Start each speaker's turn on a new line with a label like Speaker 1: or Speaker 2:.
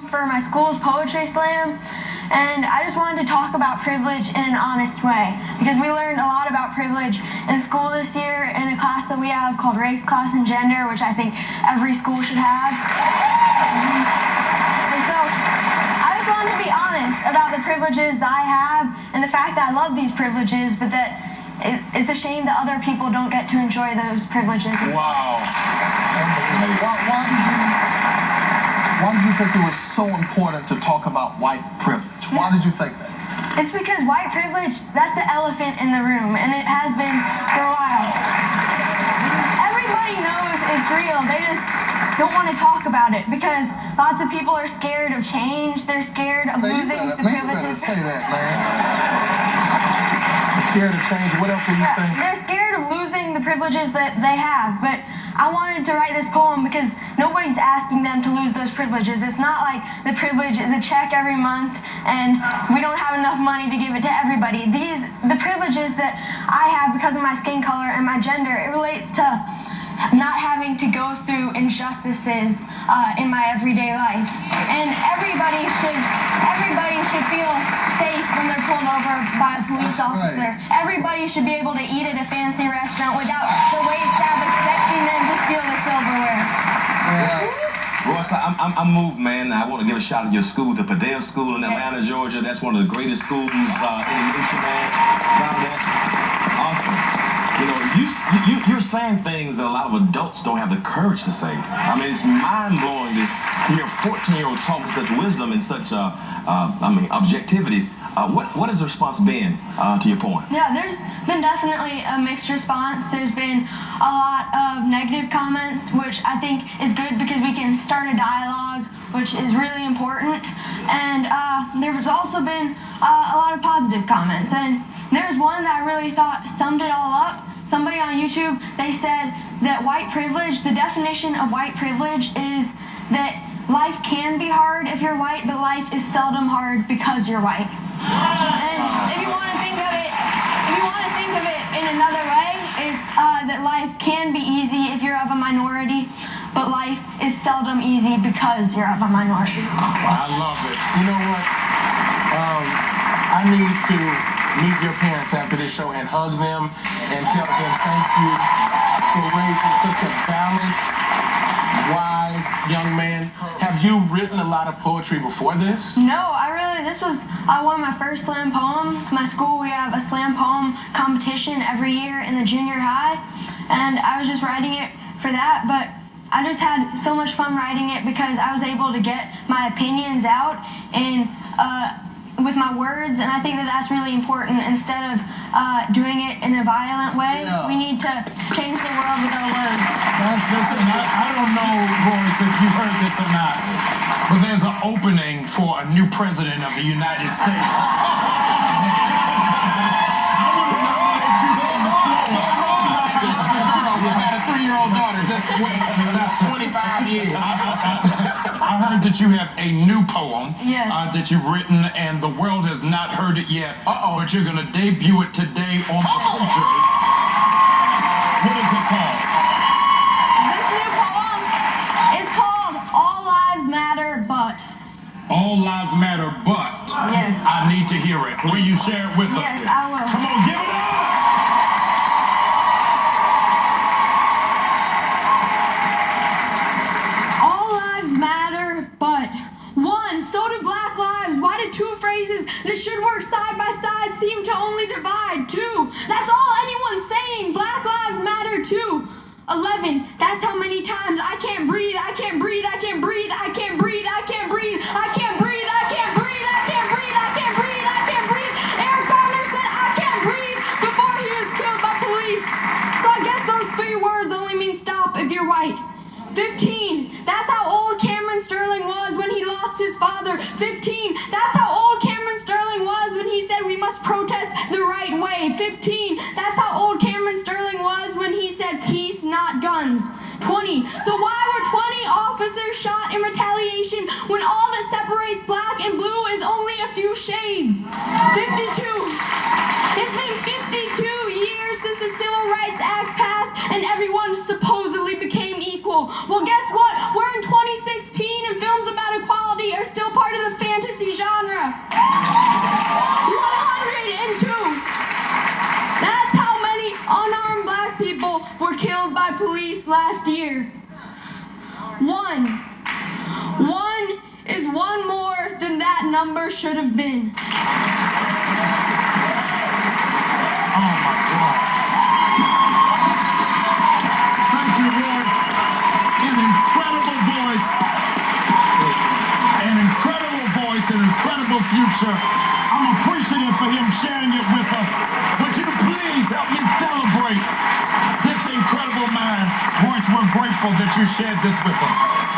Speaker 1: For my school's poetry slam, and I just wanted to talk about privilege in an honest way, because we learned a lot about privilege in school this year in a class that we have called Race, Class, and Gender, which I think every school should have. And so I just wanted to be honest about the privileges that I have and the fact that I love these privileges, but that it's a shame that other people don't get to enjoy those privileges as well.
Speaker 2: Wow.
Speaker 3: Why did you think it was so important to talk about white privilege? Why did you think that?
Speaker 1: It's because white privilege, that's the elephant in the room, and it has been for a while. Everybody knows it's real. They just don't want to talk about it because lots of people are scared of change. They're scared of losing the privileges.
Speaker 3: You better say that, man. Scared of change. What else were you saying?
Speaker 1: They're scared of losing the privileges that they have, but I wanted to write this poem because nobody's asking them to lose those privileges. It's not like the privilege is a check every month and we don't have enough money to give it to everybody. The privileges that I have because of my skin color and my gender, it relates to not having to go through injustices in my everyday life. And everybody should feel safe when they're pulled over by a police officer. Right. Everybody should be able to eat at a fancy restaurant without the waitstaff expecting them to steal the silverware.
Speaker 2: Royce, I'm moved, man. I want to give a shout out to your school, the Padale School in Atlanta, Georgia. That's one of the greatest schools in the nation, man. Proud of that. Awesome. You know, you're saying things that a lot of adults don't have the courage to say. I mean, it's mind-blowing to hear a 14-year-old talk with such wisdom and such, objectivity. What has the response been to your poem?
Speaker 1: Yeah, there's been definitely a mixed response. There's been a lot of negative comments, which I think is good because we can start a dialogue, which is really important. And there's also been a lot of positive comments. And there's one that I really thought summed it all up. Somebody on YouTube, they said that white privilege, the definition of white privilege is that life can be hard if you're white, but life is seldom hard because you're white. And if you want to think of it, in another way, it's that life can be easy if you're of a minority, but life is seldom easy because you're of a minority.
Speaker 3: I love it. You know what? I need to meet your parents after this show and hug them and tell them thank you for raising such a balanced, wise young man. Have you written a lot of poetry before this?
Speaker 1: No, this was one of my first slam poems. My school, we have a slam poem competition every year in the junior high, and I was just writing it for that, but I just had so much fun writing it because I was able to get my opinions out and with my words, and I think that that's really important. Instead of doing it in a violent way, we need to change the world with our words.
Speaker 4: Listen, I don't know, Royce, if you heard this or not, but there's an opening for a new president of the United States.
Speaker 3: A 3-year-old daughter just went about 25 years.
Speaker 4: I heard that you have a new poem that you've written, and the world has not heard it yet. But you're going to debut it today on the Preachers. What is it called?
Speaker 1: This new poem is called All Lives Matter But.
Speaker 4: All Lives Matter But.
Speaker 1: Yes.
Speaker 4: I need to hear it. Will you share it with us?
Speaker 1: Yes, I will.
Speaker 4: Come on, give it up!
Speaker 1: That should work side by side seem to only divide. 2, that's all anyone's saying. Black lives matter too. 11, that's how many times I can't breathe, I can't breathe, I can't breathe, I can't breathe, I can't breathe, I can't breathe, I can't breathe, I can't breathe, I can't breathe, I can't breathe. Eric Garner said I can't breathe before he was killed by police. So I guess those 3 words only mean stop if you're white. 15, that's how old Cameron Sterling was when he lost his father. 15, that's how old Cameron Sterling was when he said we must protest the right way. 15, that's how old Cameron Sterling was when he said peace, not guns. 20, so why were 20 officers shot in retaliation when all that separates black and blue is only a few shades? 52, it's been 52 years since the Civil Rights Act passed and everyone supposedly became equal. Well, guess what? We're in 2016 and films about equality are police last year. One is one more than that number should have been.
Speaker 4: Oh my God. Thank you, Royce. An incredible voice. An incredible voice, an incredible future. I'm appreciative for him sharing it with us. Would you please help me celebrate this incredible man? Royce, we're grateful that you shared this with us.